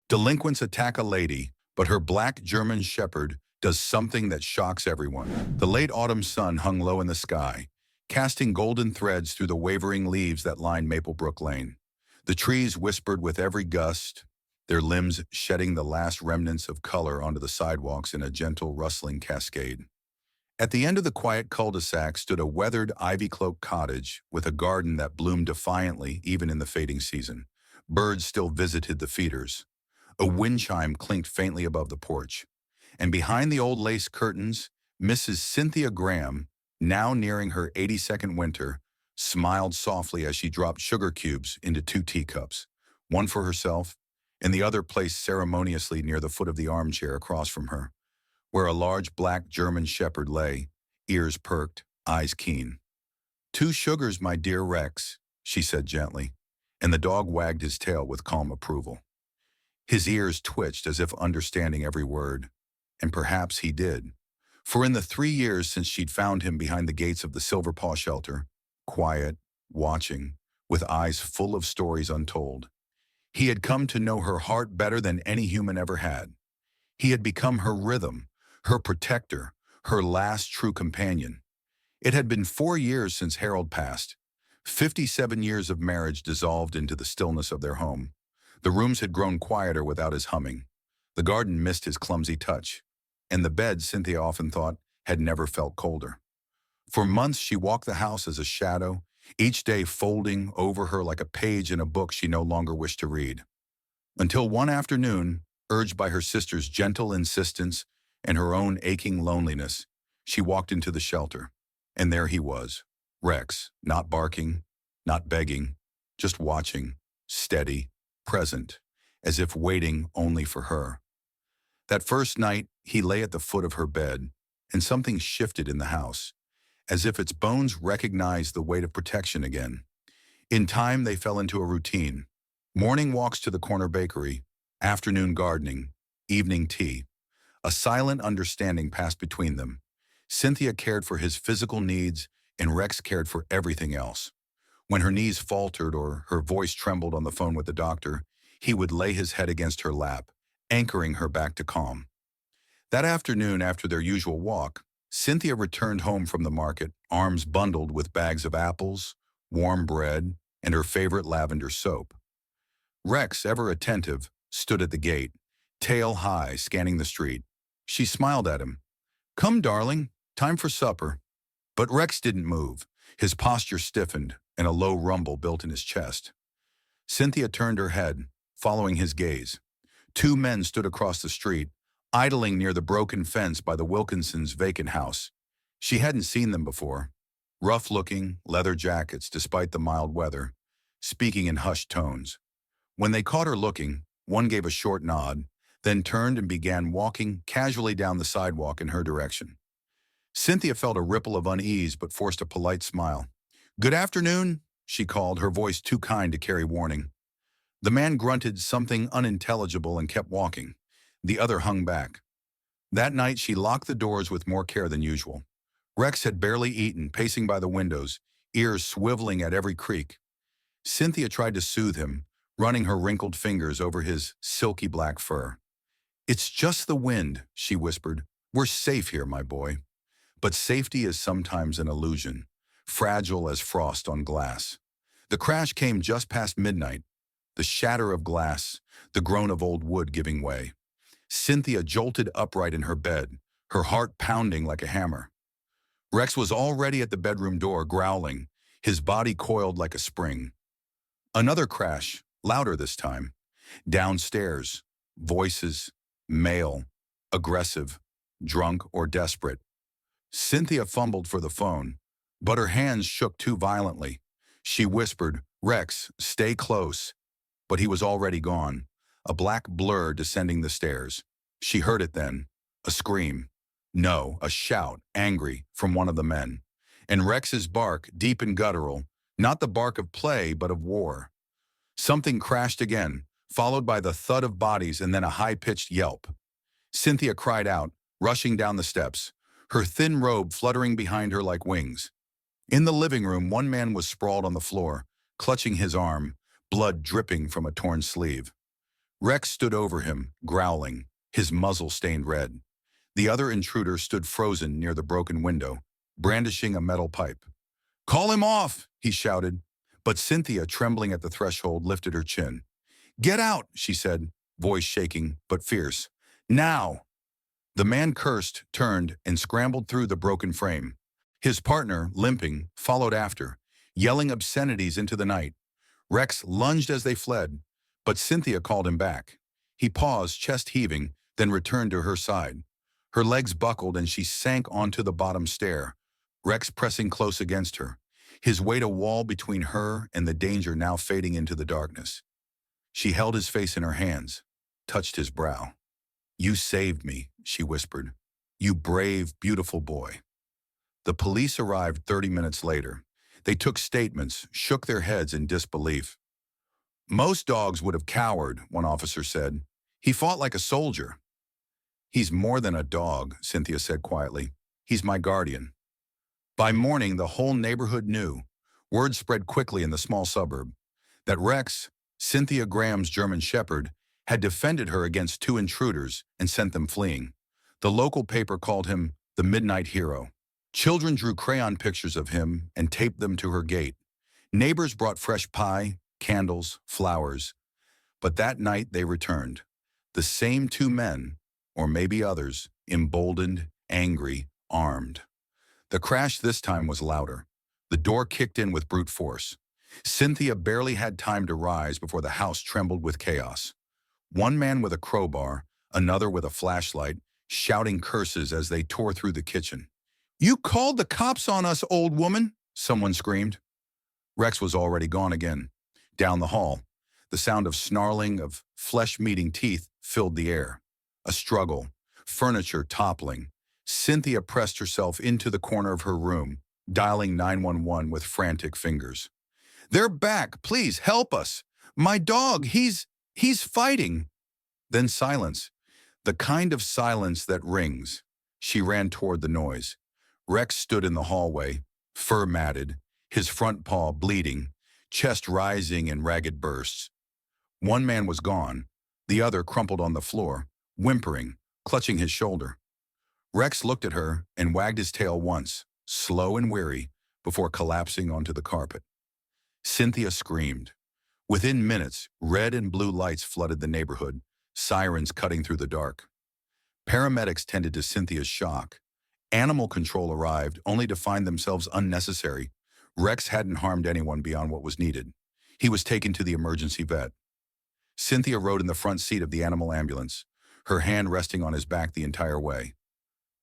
Delinquents attack a lady, but her black German shepherd does something that shocks everyone. The late autumn sun hung low in the sky, casting golden threads through the wavering leaves that lined Maplebrook Lane. The trees whispered with every gust, their limbs shedding the last remnants of color onto the sidewalks in a gentle rustling cascade. At the end of the quiet cul-de-sac stood a weathered, ivy-cloaked cottage with a garden that bloomed defiantly even in the fading season. Birds still visited the feeders. A wind chime clinked faintly above the porch, and behind the old lace curtains, Mrs. Cynthia Graham, now nearing her 82nd winter, smiled softly as she dropped sugar cubes into two teacups, one for herself and the other placed ceremoniously near the foot of the armchair across from her, where a large black German shepherd lay, ears perked, eyes keen. "Two sugars, my dear Rex," she said gently, and the dog wagged his tail with calm approval. His ears twitched as if understanding every word, and perhaps he did. For in the 3 years since she'd found him behind the gates of the Silver Paw shelter, quiet, watching, with eyes full of stories untold, he had come to know her heart better than any human ever had. He had become her rhythm, her protector, her last true companion. It had been 4 years since Harold passed. 57 years of marriage dissolved into the stillness of their home. The rooms had grown quieter without his humming. The garden missed his clumsy touch, and the bed, Cynthia often thought, had never felt colder. For months she walked the house as a shadow, each day folding over her like a page in a book she no longer wished to read. Until one afternoon, urged by her sister's gentle insistence and her own aching loneliness, she walked into the shelter, and there he was, Rex, not barking, not begging, just watching, steady, present, as if waiting only for her. That first night, he lay at the foot of her bed, and something shifted in the house, as if its bones recognized the weight of protection again. In time, they fell into a routine. Morning walks to the corner bakery, afternoon gardening, evening tea. A silent understanding passed between them. Cynthia cared for his physical needs, and Rex cared for everything else. When her knees faltered or her voice trembled on the phone with the doctor, he would lay his head against her lap, anchoring her back to calm. That afternoon, after their usual walk, Cynthia returned home from the market, arms bundled with bags of apples, warm bread, and her favorite lavender soap. Rex, ever attentive, stood at the gate, tail high, scanning the street. She smiled at him. "Come, darling, time for supper." But Rex didn't move. His posture stiffened, and a low rumble built in his chest. Cynthia turned her head, following his gaze. Two men stood across the street, idling near the broken fence by the Wilkinsons' vacant house. She hadn't seen them before. Rough-looking, leather jackets despite the mild weather, speaking in hushed tones. When they caught her looking, one gave a short nod, then turned and began walking casually down the sidewalk in her direction. Cynthia felt a ripple of unease but forced a polite smile. "Good afternoon," she called, her voice too kind to carry warning. The man grunted something unintelligible and kept walking. The other hung back. That night she locked the doors with more care than usual. Rex had barely eaten, pacing by the windows, ears swiveling at every creak. Cynthia tried to soothe him, running her wrinkled fingers over his silky black fur. "It's just the wind," she whispered. "We're safe here, my boy." But safety is sometimes an illusion, fragile as frost on glass. The crash came just past midnight, the shatter of glass, the groan of old wood giving way. Cynthia jolted upright in her bed, her heart pounding like a hammer. Rex was already at the bedroom door, growling, his body coiled like a spring. Another crash, louder this time. Downstairs, voices, male, aggressive, drunk or desperate. Cynthia fumbled for the phone, but her hands shook too violently. She whispered, "Rex, stay close." But he was already gone, a black blur descending the stairs. She heard it then, a scream. No, a shout, angry, from one of the men. And Rex's bark, deep and guttural, not the bark of play but of war. Something crashed again, followed by the thud of bodies and then a high-pitched yelp. Cynthia cried out, rushing down the steps, her thin robe fluttering behind her like wings. In the living room, one man was sprawled on the floor, clutching his arm, blood dripping from a torn sleeve. Rex stood over him, growling, his muzzle stained red. The other intruder stood frozen near the broken window, brandishing a metal pipe. "Call him off!" he shouted. But Cynthia, trembling at the threshold, lifted her chin. "Get out," she said, voice shaking but fierce. "Now!" The man cursed, turned, and scrambled through the broken frame. His partner, limping, followed after, yelling obscenities into the night. Rex lunged as they fled, but Cynthia called him back. He paused, chest heaving, then returned to her side. Her legs buckled and she sank onto the bottom stair, Rex pressing close against her, his weight a wall between her and the danger now fading into the darkness. She held his face in her hands, touched his brow. "You saved me," she whispered. "You brave, beautiful boy." The police arrived 30 minutes later. They took statements, shook their heads in disbelief. "Most dogs would have cowered," one officer said. "He fought like a soldier." "He's more than a dog," Cynthia said quietly. "He's my guardian." By morning, the whole neighborhood knew. Word spread quickly in the small suburb that Rex, Cynthia Graham's German Shepherd, had defended her against two intruders and sent them fleeing. The local paper called him the Midnight Hero. Children drew crayon pictures of him and taped them to her gate. Neighbors brought fresh pie, candles, flowers. But that night they returned. The same two men, or maybe others, emboldened, angry, armed. The crash this time was louder. The door kicked in with brute force. Cynthia barely had time to rise before the house trembled with chaos. One man with a crowbar, another with a flashlight, shouting curses as they tore through the kitchen. "You called the cops on us, old woman!" someone screamed. Rex was already gone again. Down the hall, the sound of snarling, of flesh-meeting teeth filled the air. A struggle, furniture toppling. Cynthia pressed herself into the corner of her room, dialing 911 with frantic fingers. "They're back! Please, help us! My dog, he's fighting!" Then silence, the kind of silence that rings. She ran toward the noise. Rex stood in the hallway, fur-matted, his front paw bleeding, chest rising in ragged bursts. One man was gone, the other crumpled on the floor, whimpering, clutching his shoulder. Rex looked at her and wagged his tail once, slow and weary, before collapsing onto the carpet. Cynthia screamed. Within minutes, red and blue lights flooded the neighborhood, sirens cutting through the dark. Paramedics tended to Cynthia's shock. Animal control arrived, only to find themselves unnecessary. Rex hadn't harmed anyone beyond what was needed. He was taken to the emergency vet. Cynthia rode in the front seat of the animal ambulance, her hand resting on his back the entire way.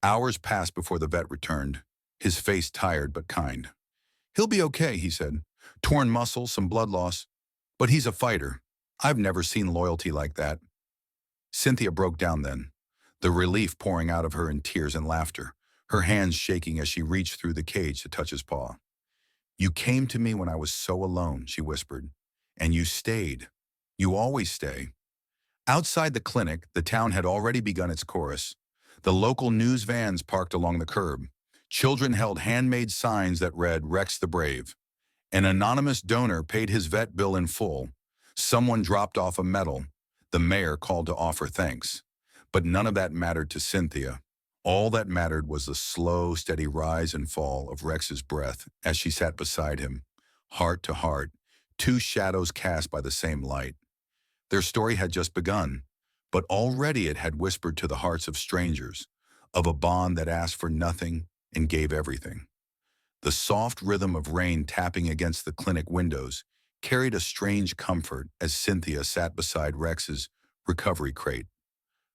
Hours passed before the vet returned, his face tired but kind. "He'll be okay," he said. "Torn muscle, some blood loss. But he's a fighter. I've never seen loyalty like that." Cynthia broke down then, the relief pouring out of her in tears and laughter, her hands shaking as she reached through the cage to touch his paw. "You came to me when I was so alone," she whispered. "And you stayed. You always stay." Outside the clinic, the town had already begun its chorus. The local news vans parked along the curb. Children held handmade signs that read, "Rex the Brave." An anonymous donor paid his vet bill in full. Someone dropped off a medal. The mayor called to offer thanks. But none of that mattered to Cynthia. All that mattered was the slow, steady rise and fall of Rex's breath as she sat beside him, heart to heart, two shadows cast by the same light. Their story had just begun, but already it had whispered to the hearts of strangers, of a bond that asked for nothing and gave everything. The soft rhythm of rain tapping against the clinic windows carried a strange comfort as Cynthia sat beside Rex's recovery crate,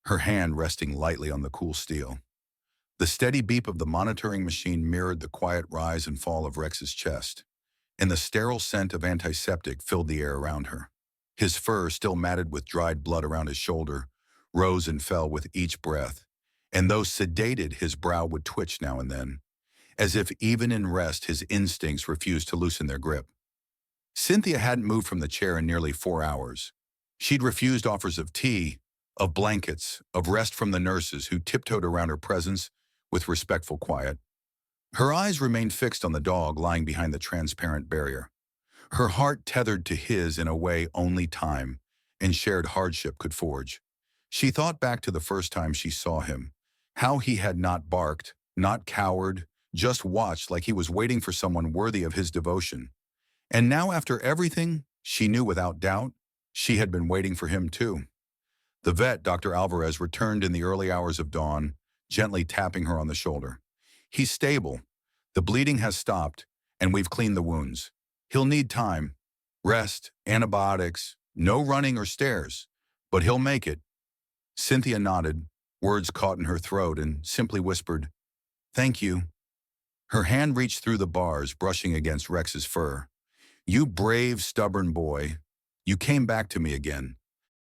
her hand resting lightly on the cool steel. The steady beep of the monitoring machine mirrored the quiet rise and fall of Rex's chest, and the sterile scent of antiseptic filled the air around her. His fur, still matted with dried blood around his shoulder, rose and fell with each breath, and though sedated, his brow would twitch now and then, as if even in rest his instincts refused to loosen their grip. Cynthia hadn't moved from the chair in nearly 4 hours. She'd refused offers of tea, of blankets, of rest from the nurses who tiptoed around her presence with respectful quiet. Her eyes remained fixed on the dog lying behind the transparent barrier, her heart tethered to his in a way only time, and shared hardship could forge. She thought back to the first time she saw him, how he had not barked, not cowered, just watched like he was waiting for someone worthy of his devotion. And now after everything, she knew without doubt, she had been waiting for him too. The vet, Dr. Alvarez, returned in the early hours of dawn, gently tapping her on the shoulder. He's stable. The bleeding has stopped, and we've cleaned the wounds. He'll need time, rest, antibiotics, no running or stairs, but he'll make it. Cynthia nodded, words caught in her throat, and simply whispered, "Thank you." Her hand reached through the bars, brushing against Rex's fur. "You brave, stubborn boy. You came back to me again."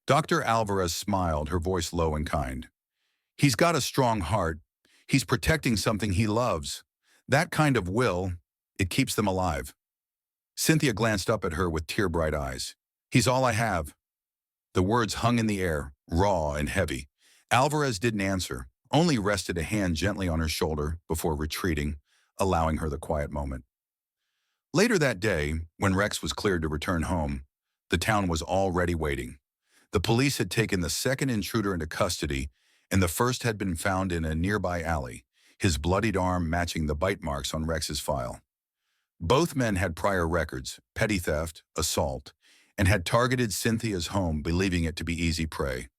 Dr. Alvarez smiled, her voice low and kind. "He's got a strong heart. He's protecting something he loves. That kind of will, it keeps them alive." Cynthia glanced up at her with tear-bright eyes. "He's all I have." The words hung in the air, raw and heavy. Alvarez didn't answer, only rested a hand gently on her shoulder before retreating, allowing her the quiet moment. Later that day, when Rex was cleared to return home, the town was already waiting. The police had taken the second intruder into custody, and the first had been found in a nearby alley, his bloodied arm matching the bite marks on Rex's file. Both men had prior records, petty theft, assault, and had targeted Cynthia's home, believing it to be easy prey.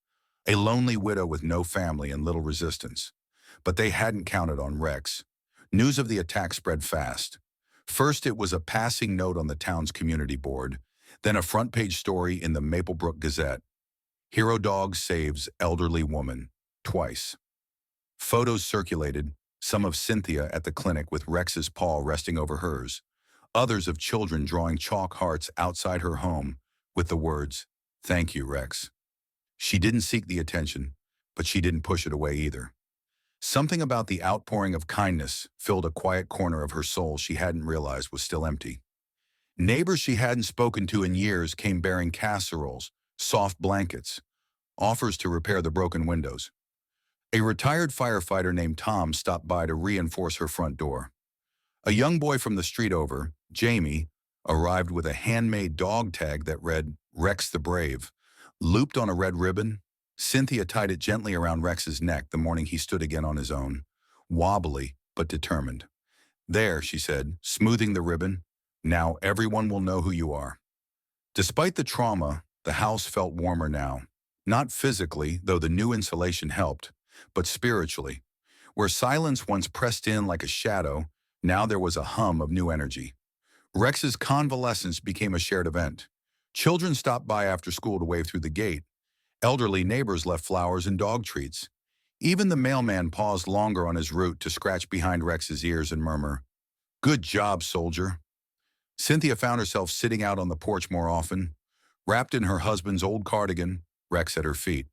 A lonely widow with no family and little resistance. But they hadn't counted on Rex. News of the attack spread fast. First, it was a passing note on the town's community board, then a front-page story in the Maplebrook Gazette. Hero dog saves elderly woman, twice. Photos circulated, some of Cynthia at the clinic with Rex's paw resting over hers, others of children drawing chalk hearts outside her home with the words, "Thank you, Rex." She didn't seek the attention, but she didn't push it away either. Something about the outpouring of kindness filled a quiet corner of her soul she hadn't realized was still empty. Neighbors she hadn't spoken to in years came bearing casseroles, soft blankets, offers to repair the broken windows. A retired firefighter named Tom stopped by to reinforce her front door. A young boy from the street over, Jamie, arrived with a handmade dog tag that read, "Rex the Brave." Looped on a red ribbon, Cynthia tied it gently around Rex's neck the morning he stood again on his own, wobbly but determined. "There," she said, smoothing the ribbon, "now everyone will know who you are." Despite the trauma, the house felt warmer now. Not physically, though the new insulation helped, but spiritually. Where silence once pressed in like a shadow, now there was a hum of new energy. Rex's convalescence became a shared event. Children stopped by after school to wave through the gate. Elderly neighbors left flowers and dog treats. Even the mailman paused longer on his route to scratch behind Rex's ears and murmur, "Good job, soldier." Cynthia found herself sitting out on the porch more often, wrapped in her husband's old cardigan, Rex at her feet.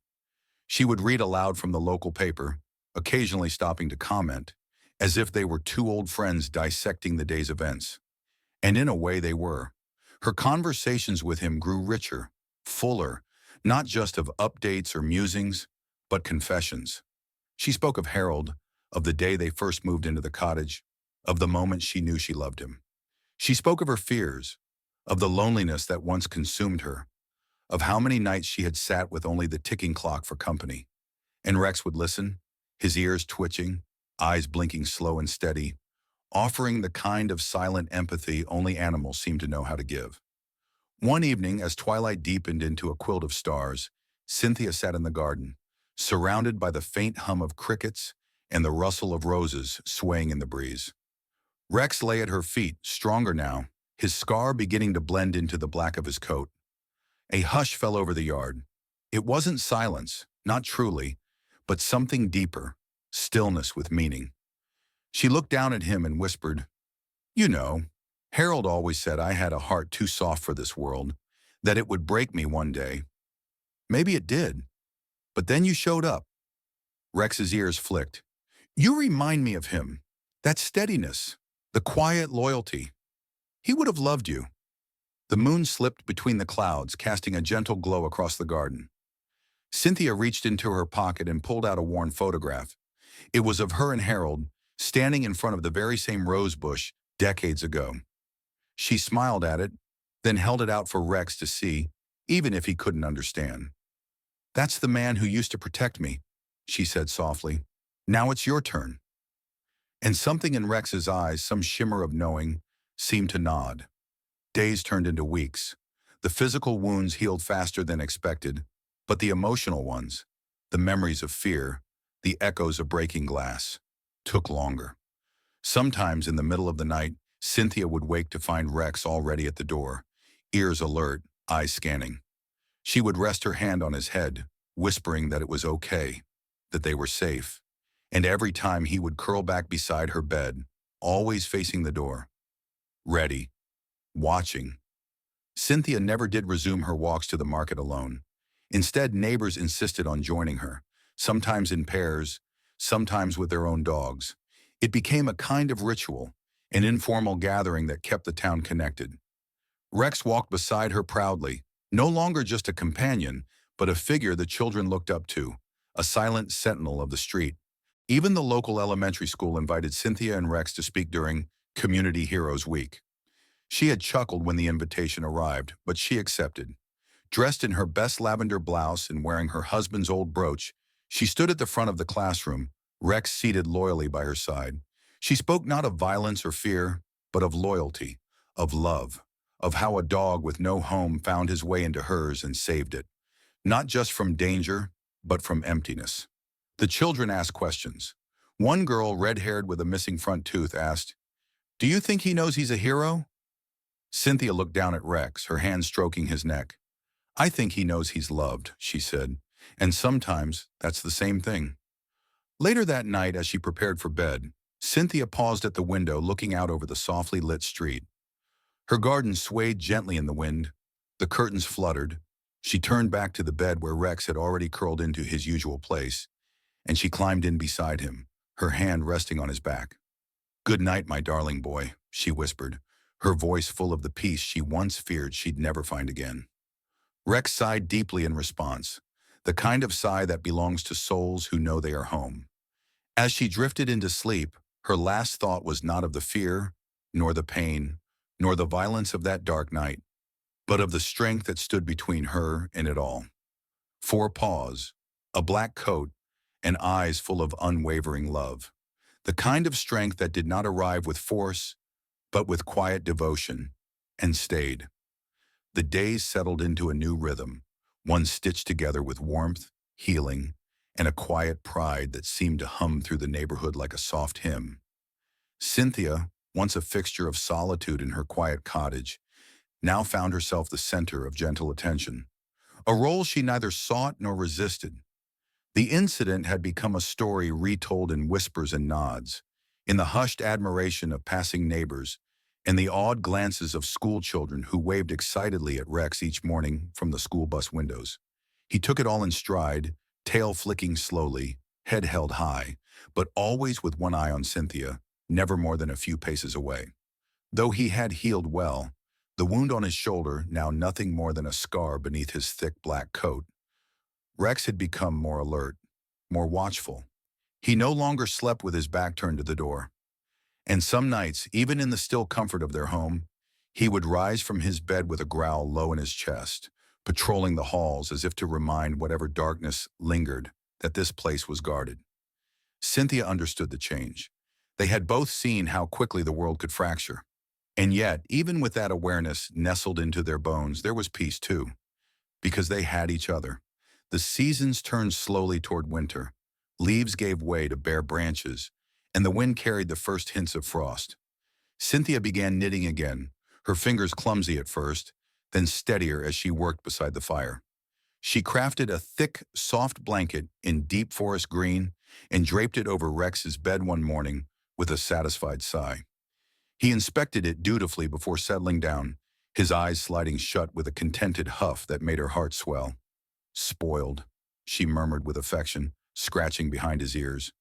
She would read aloud from the local paper, occasionally stopping to comment, as if they were two old friends dissecting the day's events. And in a way they were. Her conversations with him grew richer, fuller, not just of updates or musings, but confessions. She spoke of Harold, of the day they first moved into the cottage, of the moment she knew she loved him. She spoke of her fears, of the loneliness that once consumed her, of how many nights she had sat with only the ticking clock for company. And Rex would listen, his ears twitching, eyes blinking slow and steady, offering the kind of silent empathy only animals seem to know how to give. One evening, as twilight deepened into a quilt of stars, Cynthia sat in the garden, surrounded by the faint hum of crickets and the rustle of roses swaying in the breeze. Rex lay at her feet, stronger now, his scar beginning to blend into the black of his coat. A hush fell over the yard. It wasn't silence, not truly, but something deeper, stillness with meaning. She looked down at him and whispered, "You know, Harold always said I had a heart too soft for this world, that it would break me one day. Maybe it did. But then you showed up." Rex's ears flicked. "You remind me of him. That steadiness, the quiet loyalty. He would have loved you." The moon slipped between the clouds, casting a gentle glow across the garden. Cynthia reached into her pocket and pulled out a worn photograph. It was of her and Harold, standing in front of the very same rose bush decades ago. She smiled at it, then held it out for Rex to see, even if he couldn't understand. "That's the man who used to protect me," she said softly. "Now it's your turn." And something in Rex's eyes, some shimmer of knowing, seemed to nod. Days turned into weeks. The physical wounds healed faster than expected, but the emotional ones, the memories of fear, the echoes of breaking glass, took longer. Sometimes in the middle of the night, Cynthia would wake to find Rex already at the door, ears alert, eyes scanning. She would rest her hand on his head, whispering that it was okay, that they were safe. And every time he would curl back beside her bed, always facing the door, ready, watching. Cynthia never did resume her walks to the market alone. Instead, neighbors insisted on joining her, sometimes in pairs, sometimes with their own dogs. It became a kind of ritual, an informal gathering that kept the town connected. Rex walked beside her proudly, no longer just a companion, but a figure the children looked up to, a silent sentinel of the street. Even the local elementary school invited Cynthia and Rex to speak during Community Heroes Week. She had chuckled when the invitation arrived, but she accepted. Dressed in her best lavender blouse and wearing her husband's old brooch, she stood at the front of the classroom, Rex seated loyally by her side. She spoke not of violence or fear, but of loyalty, of love, of how a dog with no home found his way into hers and saved it, not just from danger, but from emptiness. The children asked questions. One girl, red-haired with a missing front tooth, asked, "Do you think he knows he's a hero?" Cynthia looked down at Rex, her hand stroking his neck. "I think he knows he's loved," she said, "and sometimes that's the same thing." Later that night, as she prepared for bed, Cynthia paused at the window looking out over the softly lit street. Her garden swayed gently in the wind. The curtains fluttered. She turned back to the bed where Rex had already curled into his usual place, and she climbed in beside him, her hand resting on his back. "Good night, my darling boy," she whispered, her voice full of the peace she once feared she'd never find again. Rex sighed deeply in response, the kind of sigh that belongs to souls who know they are home. As she drifted into sleep, her last thought was not of the fear, nor the pain, nor the violence of that dark night, but of the strength that stood between her and it all. 4 paws, a black coat, and eyes full of unwavering love. The kind of strength that did not arrive with force, but with quiet devotion, and stayed. The days settled into a new rhythm, one stitched together with warmth, healing, and a quiet pride that seemed to hum through the neighborhood like a soft hymn. Cynthia, once a fixture of solitude in her quiet cottage, now found herself the center of gentle attention, a role she neither sought nor resisted. The incident had become a story retold in whispers and nods, in the hushed admiration of passing neighbors, and the awed glances of school children who waved excitedly at Rex each morning from the school bus windows. He took it all in stride, tail flicking slowly, head held high, but always with one eye on Cynthia, never more than a few paces away. Though he had healed well, the wound on his shoulder now nothing more than a scar beneath his thick black coat, Rex had become more alert, more watchful. He no longer slept with his back turned to the door. And some nights, even in the still comfort of their home, he would rise from his bed with a growl low in his chest, patrolling the halls as if to remind whatever darkness lingered that this place was guarded. Cynthia understood the change. They had both seen how quickly the world could fracture. And yet, even with that awareness nestled into their bones, there was peace too, because they had each other. The seasons turned slowly toward winter. Leaves gave way to bare branches, and the wind carried the first hints of frost. Cynthia began knitting again, her fingers clumsy at first, then steadier as she worked beside the fire. She crafted a thick, soft blanket in deep forest green and draped it over Rex's bed one morning with a satisfied sigh. He inspected it dutifully before settling down, his eyes sliding shut with a contented huff that made her heart swell. "Spoiled," she murmured with affection, scratching behind his ears.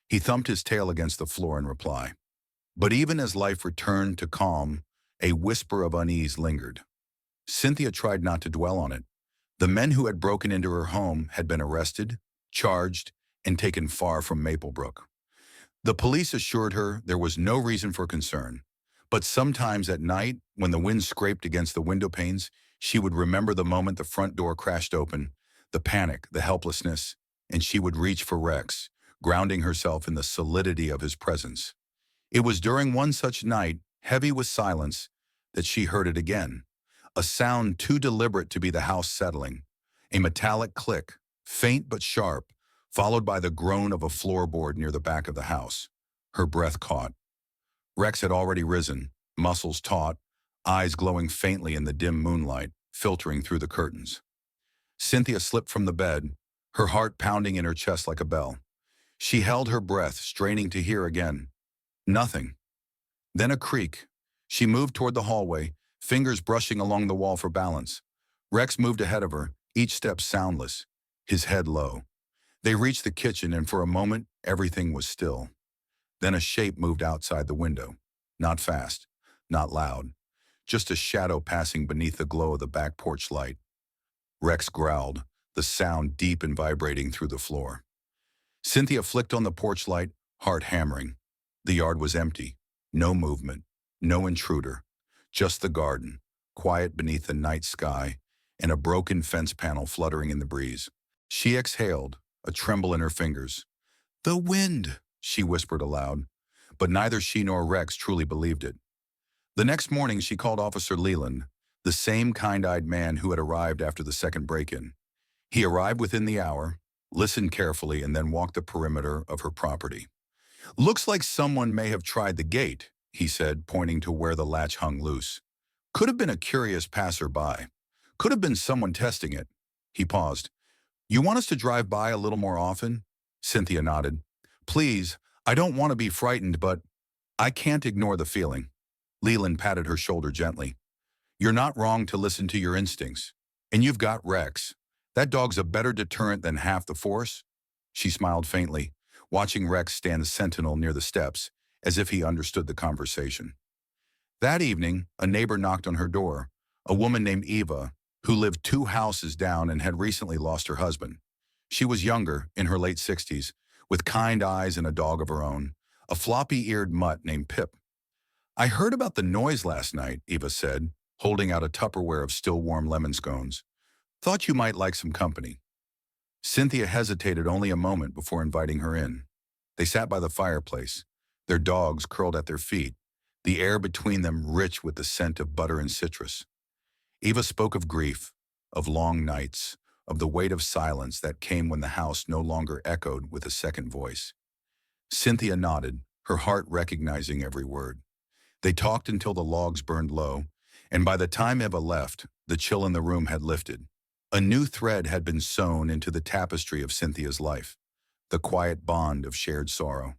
He thumped his tail against the floor in reply. But even as life returned to calm, a whisper of unease lingered. Cynthia tried not to dwell on it. The men who had broken into her home had been arrested, charged, and taken far from Maplebrook. The police assured her there was no reason for concern. But sometimes at night, when the wind scraped against the window panes, She would remember the moment the front door crashed open, the panic, the helplessness, and she would reach for Rex, grounding herself in the solidity of his presence. It was during one such night, heavy with silence, that she heard it again. A sound too deliberate to be the house settling. A metallic click, faint but sharp, followed by the groan of a floorboard near the back of the house. Her breath caught. Rex had already risen, muscles taut, eyes glowing faintly in the dim moonlight, filtering through the curtains. Cynthia slipped from the bed, her heart pounding in her chest like a bell. She held her breath, straining to hear again. Nothing. Then a creak. She moved toward the hallway, fingers brushing along the wall for balance. Rex moved ahead of her, each step soundless, his head low. They reached the kitchen, and for a moment, everything was still. Then a shape moved outside the window. Not fast, not loud, just a shadow passing beneath the glow of the back porch light. Rex growled, the sound deep and vibrating through the floor. Cynthia flicked on the porch light, heart hammering. The yard was empty. No movement, no intruder. Just the garden, quiet beneath the night sky, and a broken fence panel fluttering in the breeze. She exhaled, a tremble in her fingers. "The wind," she whispered aloud. But neither she nor Rex truly believed it. The next morning she called Officer Leland, the same kind-eyed man who had arrived after the second break-in. He arrived within the hour, listened carefully, and then walked the perimeter of her property. "Looks like someone may have tried the gate," he said, pointing to where the latch hung loose. "Could have been a curious passerby. Could have been someone testing it." He paused. "You want us to drive by a little more often?" Cynthia nodded. "Please, I don't want to be frightened, but I can't ignore the feeling." Leland patted her shoulder gently. "You're not wrong to listen to your instincts. And you've got Rex. That dog's a better deterrent than half the force." She smiled faintly, watching Rex stand sentinel near the steps, as if he understood the conversation. That evening, a neighbor knocked on her door, a woman named Eva, who lived 2 houses down and had recently lost her husband. She was younger, in her late 60s, with kind eyes and a dog of her own, a floppy-eared mutt named Pip. "I heard about the noise last night," Eva said, holding out a Tupperware of still warm lemon scones. "Thought you might like some company." Cynthia hesitated only a moment before inviting her in. They sat by the fireplace, their dogs curled at their feet, the air between them rich with the scent of butter and citrus. Eva spoke of grief, of long nights, of the weight of silence that came when the house no longer echoed with a second voice. Cynthia nodded, her heart recognizing every word. They talked until the logs burned low, and by the time Eva left, the chill in the room had lifted. A new thread had been sewn into the tapestry of Cynthia's life, the quiet bond of shared sorrow.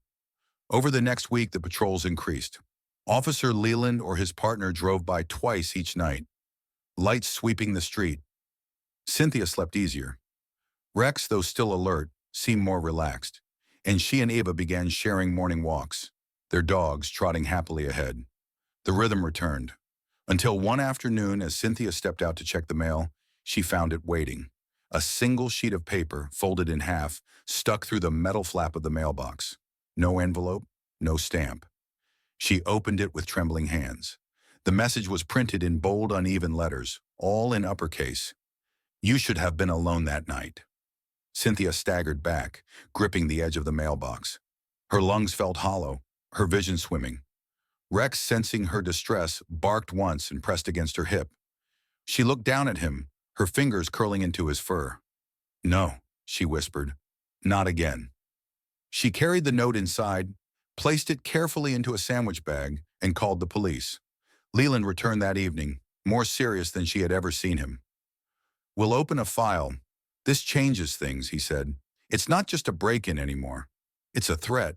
Over the next week, the patrols increased. Officer Leland or his partner drove by twice each night, lights sweeping the street. Cynthia slept easier. Rex, though still alert, seemed more relaxed, and she and Eva began sharing morning walks, their dogs trotting happily ahead. The rhythm returned, until one afternoon, as Cynthia stepped out to check the mail, she found it waiting. A single sheet of paper, folded in half, stuck through the metal flap of the mailbox. No envelope, no stamp. She opened it with trembling hands. The message was printed in bold, uneven letters, all in uppercase. "You should have been alone that night." Cynthia staggered back, gripping the edge of the mailbox. Her lungs felt hollow, her vision swimming. Rex, sensing her distress, barked once and pressed against her hip. She looked down at him, her fingers curling into his fur. "No," she whispered. "Not again." She carried the note inside, placed it carefully into a sandwich bag, and called the police. Leland returned that evening, more serious than she had ever seen him. "We'll open a file. This changes things," he said. "It's not just a break-in anymore. It's a threat."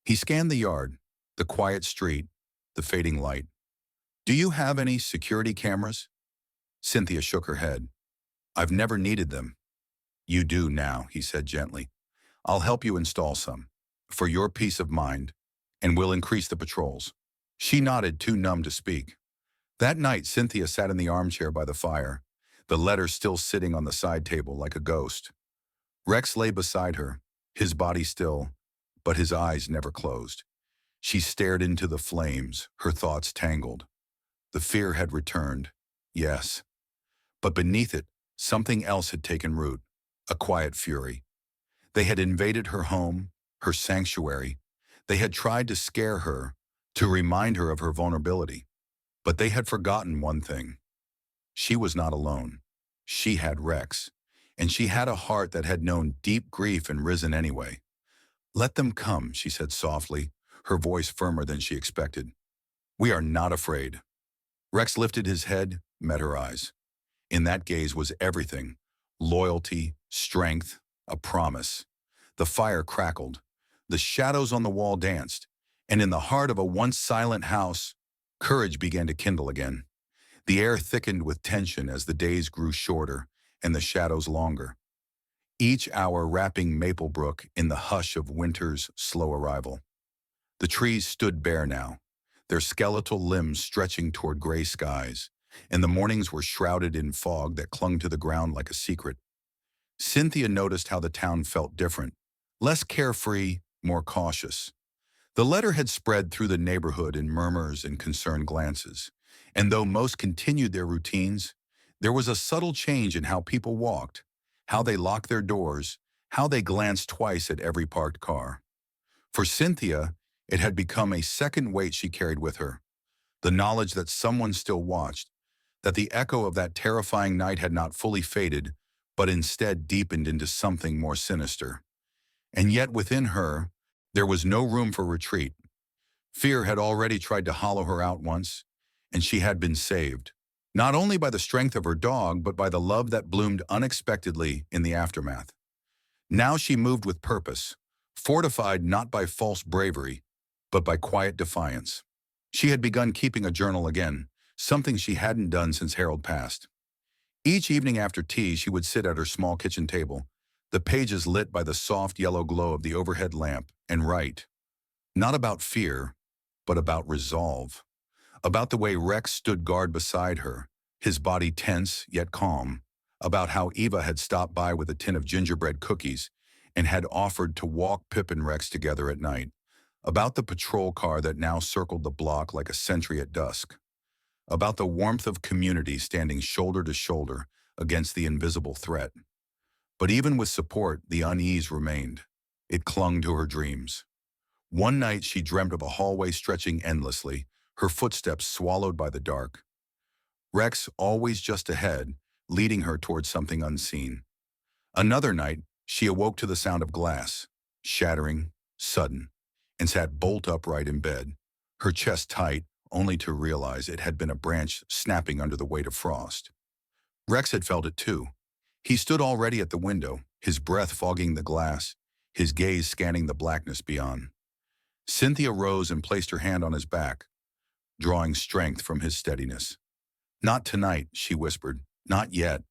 He scanned the yard, the quiet street, the fading light. "Do you have any security cameras?" Cynthia shook her head. "I've never needed them." "You do now," he said gently. "I'll help you install some, for your peace of mind, and we'll increase the patrols." She nodded, too numb to speak. That night, Cynthia sat in the armchair by the fire, the letter still sitting on the side table like a ghost. Rex lay beside her, his body still, but his eyes never closed. She stared into the flames, her thoughts tangled. The fear had returned. Yes, But beneath it, something else had taken root, a quiet fury. They had invaded her home, her sanctuary. They had tried to scare her, to remind her of her vulnerability. But they had forgotten one thing. She was not alone. She had Rex. And she had a heart that had known deep grief and risen anyway. "Let them come," she said softly, her voice firmer than she expected. "We are not afraid." Rex lifted his head, met her eyes. In that gaze was everything: loyalty, strength, a promise. The fire crackled. The shadows on the wall danced. And in the heart of a once silent house, courage began to kindle again. The air thickened with tension as the days grew shorter and the shadows longer, each hour wrapping Maplebrook in the hush of winter's slow arrival. The trees stood bare now, their skeletal limbs stretching toward gray skies, and the mornings were shrouded in fog that clung to the ground like a secret. Cynthia noticed how the town felt different, less carefree, more cautious. The letter had spread through the neighborhood in murmurs and concerned glances, and though most continued their routines, there was a subtle change in how people walked, how they locked their doors, how they glanced twice at every parked car. For Cynthia, it had become a second weight she carried with her, the knowledge that someone still watched, that the echo of that terrifying night had not fully faded, but instead deepened into something more sinister. And yet within her, there was no room for retreat. Fear had already tried to hollow her out once, and she had been saved, not only by the strength of her dog, but by the love that bloomed unexpectedly in the aftermath. Now she moved with purpose, fortified not by false bravery, but by quiet defiance. She had begun keeping a journal again, something she hadn't done since Harold passed. Each evening after tea, she would sit at her small kitchen table, the pages lit by the soft yellow glow of the overhead lamp, and write. Not about fear, but about resolve. About the way Rex stood guard beside her, his body tense yet calm. About how Eva had stopped by with a tin of gingerbread cookies and had offered to walk Pip and Rex together at night. About the patrol car that now circled the block like a sentry at dusk. About the warmth of community standing shoulder to shoulder against the invisible threat. But even with support, the unease remained. It clung to her dreams. One night she dreamt of a hallway stretching endlessly, her footsteps swallowed by the dark. Rex always just ahead, leading her towards something unseen. Another night, she awoke to the sound of glass, shattering, sudden, and sat bolt upright in bed, her chest tight, only to realize it had been a branch snapping under the weight of frost. Rex had felt it too. He stood already at the window, his breath fogging the glass, his gaze scanning the blackness beyond. Cynthia rose and placed her hand on his back, drawing strength from his steadiness. "Not tonight," she whispered. "Not yet."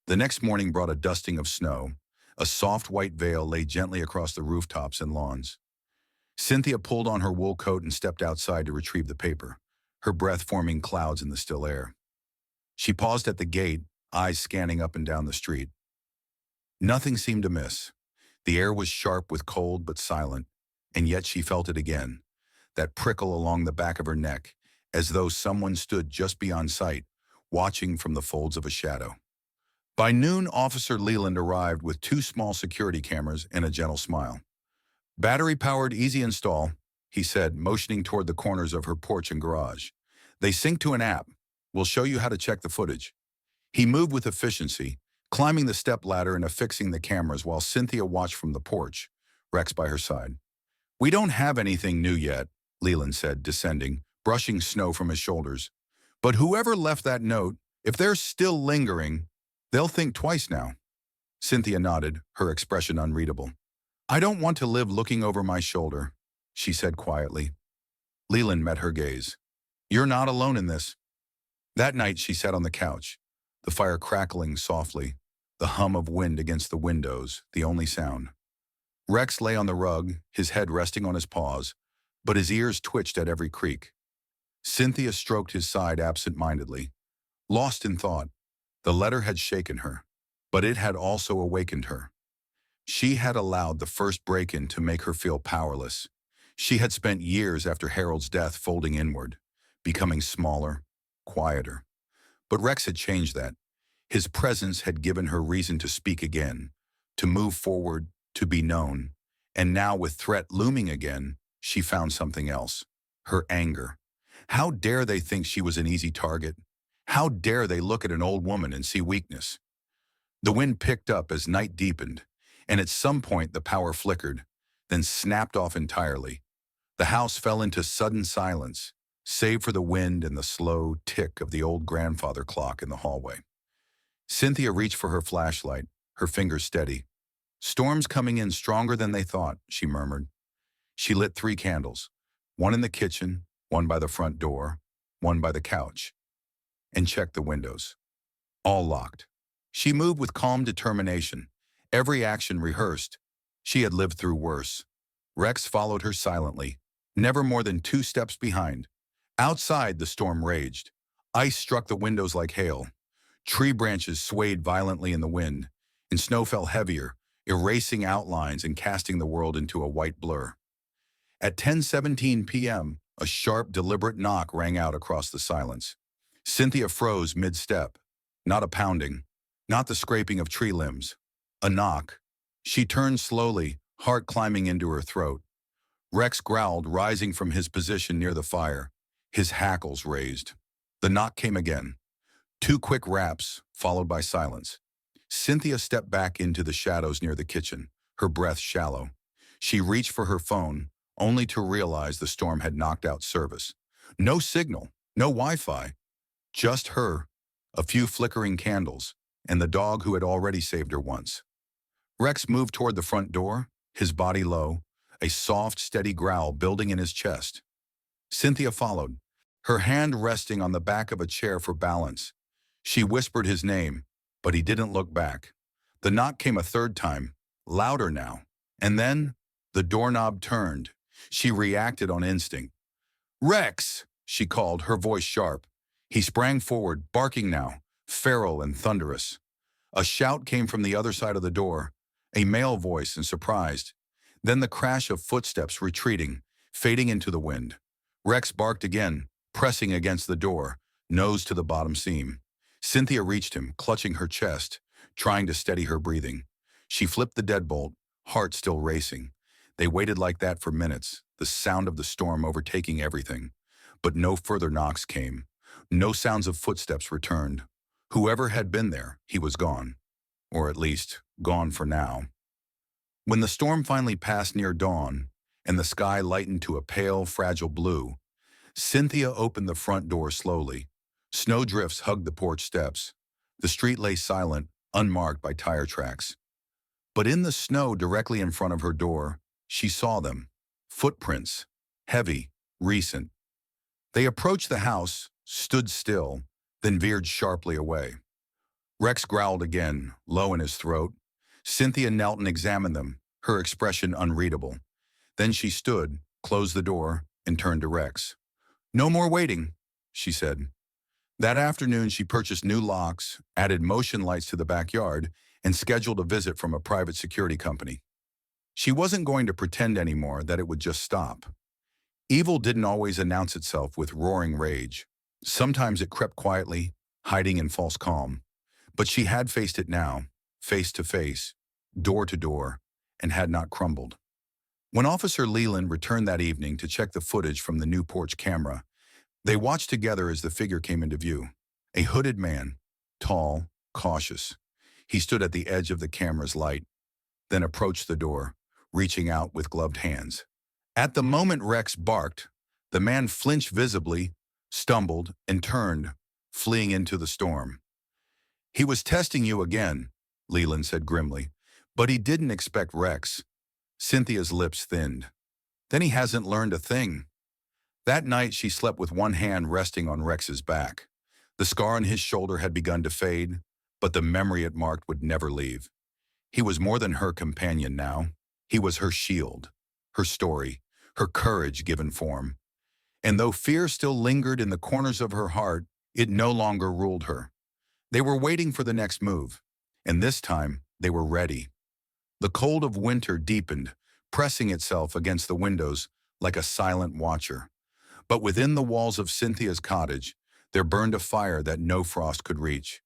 The next morning brought a dusting of snow. A soft white veil lay gently across the rooftops and lawns. Cynthia pulled on her wool coat and stepped outside to retrieve the paper, her breath forming clouds in the still air. She paused at the gate, eyes scanning up and down the street. Nothing seemed amiss. The air was sharp with cold but silent, and yet she felt it again, that prickle along the back of her neck, as though someone stood just beyond sight, watching from the folds of a shadow. By noon, Officer Leland arrived with 2 small security cameras and a gentle smile. "Battery-powered, easy install," he said, motioning toward the corners of her porch and garage. "They sync to an app. We'll show you how to check the footage." He moved with efficiency, climbing the stepladder and affixing the cameras while Cynthia watched from the porch, Rex by her side. "We don't have anything new yet," Leland said, descending, brushing snow from his shoulders. "But whoever left that note, if they're still lingering, they'll think twice now." Cynthia nodded, her expression unreadable. "I don't want to live looking over my shoulder," she said quietly. Leland met her gaze. "You're not alone in this." That night she sat on the couch, the fire crackling softly, the hum of wind against the windows, the only sound. Rex lay on the rug, his head resting on his paws, but his ears twitched at every creak. Cynthia stroked his side absent-mindedly. Lost in thought, the letter had shaken her, but it had also awakened her. She had allowed the first break-in to make her feel powerless. She had spent years after Harold's death folding inward, becoming smaller, quieter. But Rex had changed that. His presence had given her reason to speak again, to move forward, to be known. And now, with threat looming again, she found something else. Her anger. How dare they think she was an easy target? How dare they look at an old woman and see weakness? The wind picked up as night deepened, and at some point the power flickered, then snapped off entirely. The house fell into sudden silence, save for the wind and the slow tick of the old grandfather clock in the hallway. Cynthia reached for her flashlight, her fingers steady. "Storm's coming in stronger than they thought," she murmured. She lit 3 candles, one in the kitchen, one by the front door, one by the couch, and checked the windows. All locked. She moved with calm determination, every action rehearsed. She had lived through worse. Rex followed her silently, never more than 2 steps behind. Outside, the storm raged. Ice struck the windows like hail. Tree branches swayed violently in the wind, and snow fell heavier, erasing outlines and casting the world into a white blur. At 10:17 p.m., a sharp, deliberate knock rang out across the silence. Cynthia froze mid-step. Not a pounding, not the scraping of tree limbs. A knock. She turned slowly, heart climbing into her throat. Rex growled, rising from his position near the fire, his hackles raised. The knock came again. 2 quick raps, followed by silence. Cynthia stepped back into the shadows near the kitchen, her breath shallow. She reached for her phone, only to realize the storm had knocked out service. No signal, no Wi-Fi, just her, a few flickering candles, and the dog who had already saved her once. Rex moved toward the front door, his body low, a soft, steady growl building in his chest. Cynthia followed, her hand resting on the back of a chair for balance. She whispered his name, but he didn't look back. The knock came a 3rd time, louder now. And then, the doorknob turned. She reacted on instinct. "Rex!" she called, her voice sharp. He sprang forward, barking now, feral and thunderous. A shout came from the other side of the door, a male voice and surprised. Then the crash of footsteps retreating, fading into the wind. Rex barked again, pressing against the door, nose to the bottom seam. Cynthia reached him, clutching her chest, trying to steady her breathing. She flipped the deadbolt, heart still racing. They waited like that for minutes, the sound of the storm overtaking everything. But no further knocks came. No sounds of footsteps returned. Whoever had been there, he was gone. Or at least, gone for now. When the storm finally passed near dawn, and the sky lightened to a pale, fragile blue, Cynthia opened the front door slowly. Snowdrifts hugged the porch steps. The street lay silent, unmarked by tire tracks. But in the snow directly in front of her door, she saw them. Footprints. Heavy, recent. They approached the house, stood still, then veered sharply away. Rex growled again, low in his throat. Cynthia knelt and examined them, her expression unreadable. Then she stood, closed the door, and turned to Rex. "No more waiting," she said. That afternoon, she purchased new locks, added motion lights to the backyard, and scheduled a visit from a private security company. She wasn't going to pretend anymore that it would just stop. Evil didn't always announce itself with roaring rage. Sometimes it crept quietly, hiding in false calm. But she had faced it now, face to face, door to door, and had not crumbled. When Officer Leland returned that evening to check the footage from the new porch camera, they watched together as the figure came into view. A hooded man, tall, cautious. He stood at the edge of the camera's light, then approached the door, reaching out with gloved hands. At the moment Rex barked, the man flinched visibly, stumbled, and turned, fleeing into the storm. "He was testing you again," Leland said grimly, "but he didn't expect Rex." Cynthia's lips thinned. "Then he hasn't learned a thing." That night she slept with one hand resting on Rex's back. The scar on his shoulder had begun to fade, but the memory it marked would never leave. He was more than her companion now. He was her shield, her story, her courage given form. And though fear still lingered in the corners of her heart, it no longer ruled her. They were waiting for the next move, and this time they were ready. The cold of winter deepened, pressing itself against the windows like a silent watcher. But within the walls of Cynthia's cottage, there burned a fire that no frost could reach.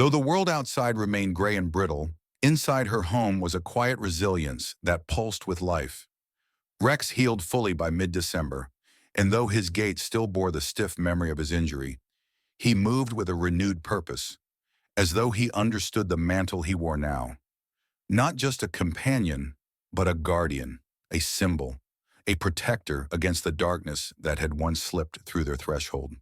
Though the world outside remained gray and brittle, inside her home was a quiet resilience that pulsed with life. Rex healed fully by mid-December, and though his gait still bore the stiff memory of his injury, he moved with a renewed purpose, as though he understood the mantle he wore now. Not just a companion, but a guardian, a symbol, a protector against the darkness that had once slipped through their threshold.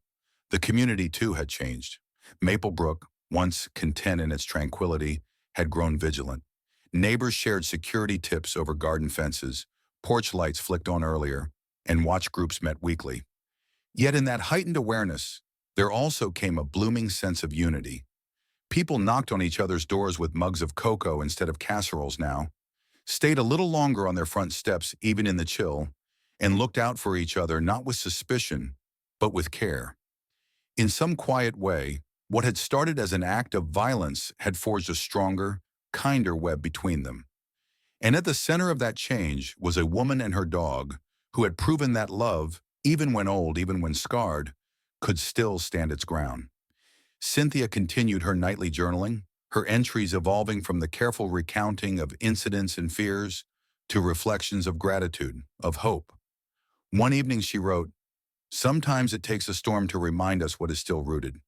The community, too, had changed. Maplebrook, once content in its tranquility, had grown vigilant. Neighbors shared security tips over garden fences, porch lights flicked on earlier, and watch groups met weekly. Yet in that heightened awareness, there also came a blooming sense of unity. People knocked on each other's doors with mugs of cocoa instead of casseroles now, stayed a little longer on their front steps even in the chill, and looked out for each other not with suspicion, but with care. In some quiet way, what had started as an act of violence had forged a stronger, kinder web between them. And at the center of that change was a woman and her dog who had proven that love, even when old, even when scarred, could still stand its ground. Cynthia continued her nightly journaling, her entries evolving from the careful recounting of incidents and fears to reflections of gratitude, of hope. One evening she wrote, "Sometimes it takes a storm to remind us what is still rooted.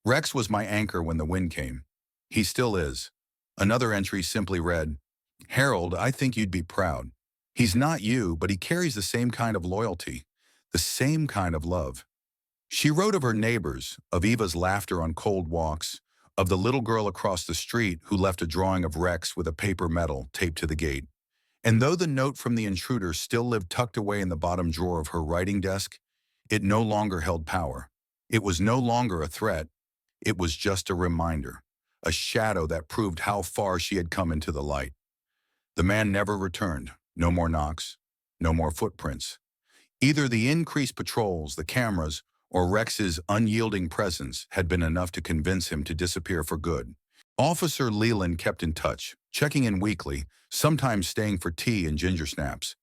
Rex was my anchor when the wind came. He still is." Another entry simply read, "Harold, I think you'd be proud. He's not you, but he carries the same kind of loyalty, the same kind of love." She wrote of her neighbors, of Eva's laughter on cold walks, of the little girl across the street who left a drawing of Rex with a paper medal taped to the gate. And though the note from the intruder still lived tucked away in the bottom drawer of her writing desk, it no longer held power. It was no longer a threat. It was just a reminder, a shadow that proved how far she had come into the light. The man never returned. No more knocks, no more footprints. Either the increased patrols, the cameras, or Rex's unyielding presence had been enough to convince him to disappear for good. Officer Leland kept in touch, checking in weekly, sometimes staying for tea and ginger snaps.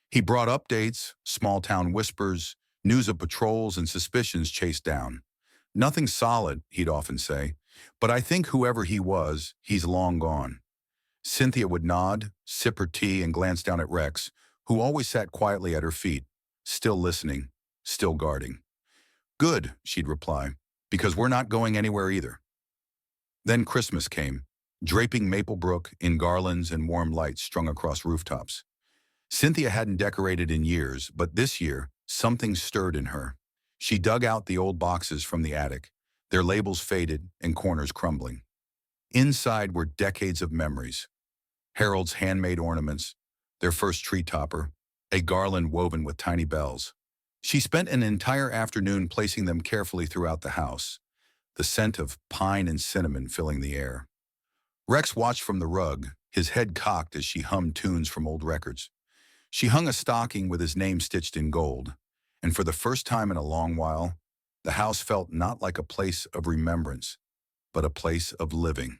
He brought updates, small-town whispers, news of patrols and suspicions chased down. "Nothing solid," he'd often say, "but I think whoever he was, he's long gone." Cynthia would nod, sip her tea, and glance down at Rex, who always sat quietly at her feet, still listening, still guarding. "Good," she'd reply, "because we're not going anywhere either." Then Christmas came, draping Maplebrook in garlands and warm lights strung across rooftops. Cynthia hadn't decorated in years, but this year, something stirred in her. She dug out the old boxes from the attic, their labels faded and corners crumbling. Inside were decades of memories. Harold's handmade ornaments, their first tree topper, a garland woven with tiny bells. She spent an entire afternoon placing them carefully throughout the house, the scent of pine and cinnamon filling the air. Rex watched from the rug, his head cocked as she hummed tunes from old records. She hung a stocking with his name stitched in gold, and for the first time in a long while, the house felt not like a place of remembrance, but a place of living.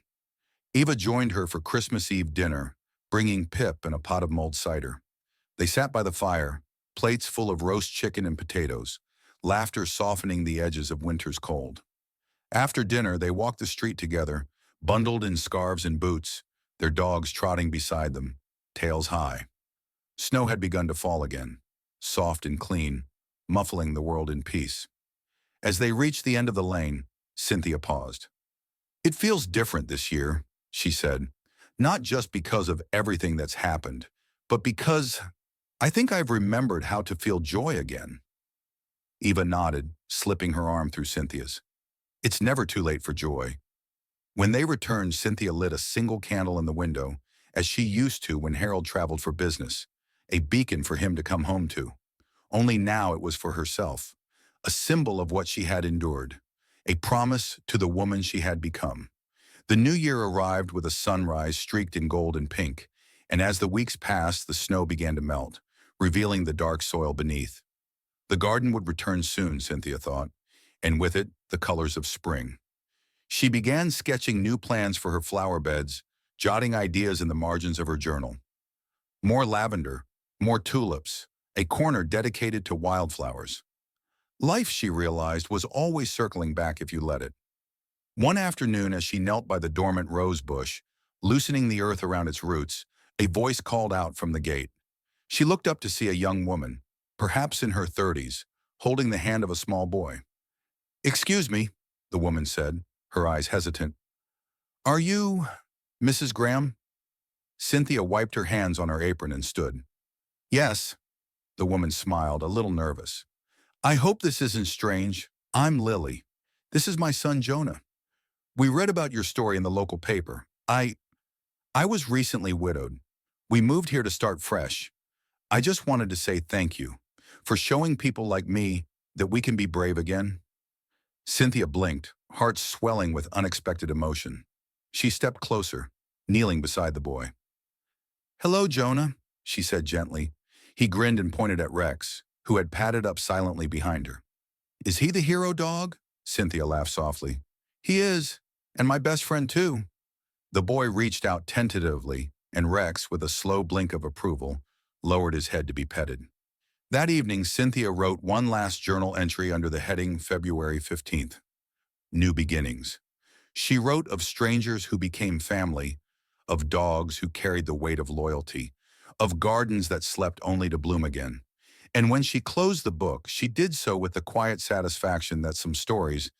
Eva joined her for Christmas Eve dinner, bringing Pip and a pot of mulled cider. They sat by the fire, plates full of roast chicken and potatoes, laughter softening the edges of winter's cold. After dinner, they walked the street together, bundled in scarves and boots, their dogs trotting beside them, tails high. Snow had begun to fall again, soft and clean, muffling the world in peace. As they reached the end of the lane, Cynthia paused. "It feels different this year," she said, "not just because of everything that's happened, but because I think I've remembered how to feel joy again." Eva nodded, slipping her arm through Cynthia's. "It's never too late for joy." When they returned, Cynthia lit a single candle in the window, as she used to when Harold traveled for business, a beacon for him to come home to. Only now it was for herself, a symbol of what she had endured, a promise to the woman she had become. The new year arrived with a sunrise streaked in gold and pink, and as the weeks passed, the snow began to melt, revealing the dark soil beneath. The garden would return soon, Cynthia thought, and with it, the colors of spring. She began sketching new plans for her flower beds, jotting ideas in the margins of her journal. More lavender, more tulips, a corner dedicated to wildflowers. Life, she realized, was always circling back if you let it. One afternoon, as she knelt by the dormant rose bush, loosening the earth around its roots, a voice called out from the gate. She looked up to see a young woman, perhaps in her 30s, holding the hand of a small boy. "Excuse me," the woman said, her eyes hesitant. "Are you Mrs. Graham?" Cynthia wiped her hands on her apron and stood. "Yes," the woman smiled, a little nervous. "I hope this isn't strange. I'm Lily. This is my son Jonah. We read about your story in the local paper. I was recently widowed. We moved here to start fresh. I just wanted to say thank you for showing people like me that we can be brave again." Cynthia blinked, heart swelling with unexpected emotion. She stepped closer, kneeling beside the boy. "Hello, Jonah," she said gently. He grinned and pointed at Rex, who had padded up silently behind her. "Is he the hero dog?" Cynthia laughed softly. "He is, and my best friend too." The boy reached out tentatively, and Rex, with a slow blink of approval, lowered his head to be petted. That evening, Cynthia wrote one last journal entry under the heading February 15th, New Beginnings. She wrote of strangers who became family, of dogs who carried the weight of loyalty, of gardens that slept only to bloom again. And when she closed the book, she did so with the quiet satisfaction that some stories,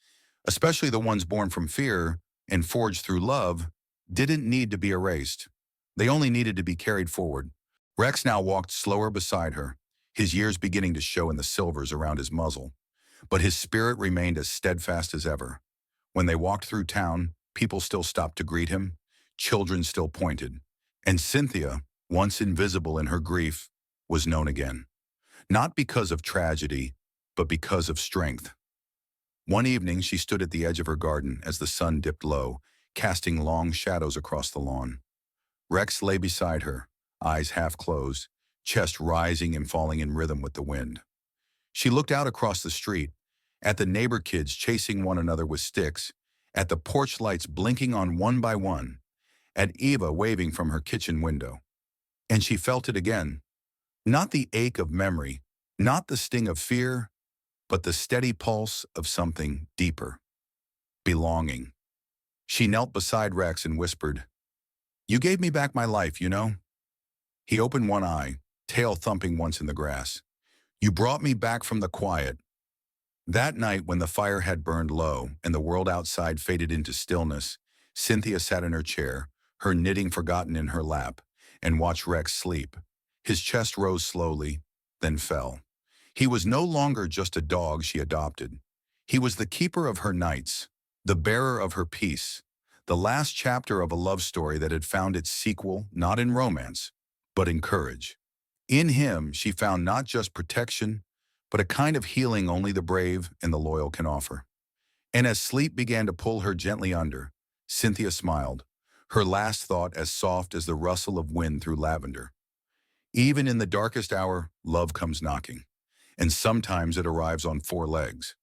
especially the ones born from fear and forged through love, didn't need to be erased. They only needed to be carried forward. Rex now walked slower beside her, his years beginning to show in the silvers around his muzzle. But his spirit remained as steadfast as ever. When they walked through town, people still stopped to greet him, children still pointed, and Cynthia, once invisible in her grief, was known again. Not because of tragedy, but because of strength. One evening, she stood at the edge of her garden as the sun dipped low, casting long shadows across the lawn. Rex lay beside her, eyes half closed, chest rising and falling in rhythm with the wind. She looked out across the street, at the neighbor kids chasing one another with sticks, at the porch lights blinking on one by one, at Eva waving from her kitchen window. And she felt it again. Not the ache of memory, not the sting of fear, but the steady pulse of something deeper. Belonging. She knelt beside Rex and whispered, "You gave me back my life, you know?" He opened one eye, tail thumping once in the grass. "You brought me back from the quiet." That night, when the fire had burned low and the world outside faded into stillness, Cynthia sat in her chair, her knitting forgotten in her lap, and watched Rex sleep. His chest rose slowly, then fell. He was no longer just a dog she adopted. He was the keeper of her nights, the bearer of her peace, the last chapter of a love story that had found its sequel not in romance, but in courage. In him, she found not just protection, but a kind of healing only the brave and the loyal can offer. And as sleep began to pull her gently under, Cynthia smiled, her last thought as soft as the rustle of wind through lavender. Even in the darkest hour, love comes knocking, and sometimes it arrives on four legs.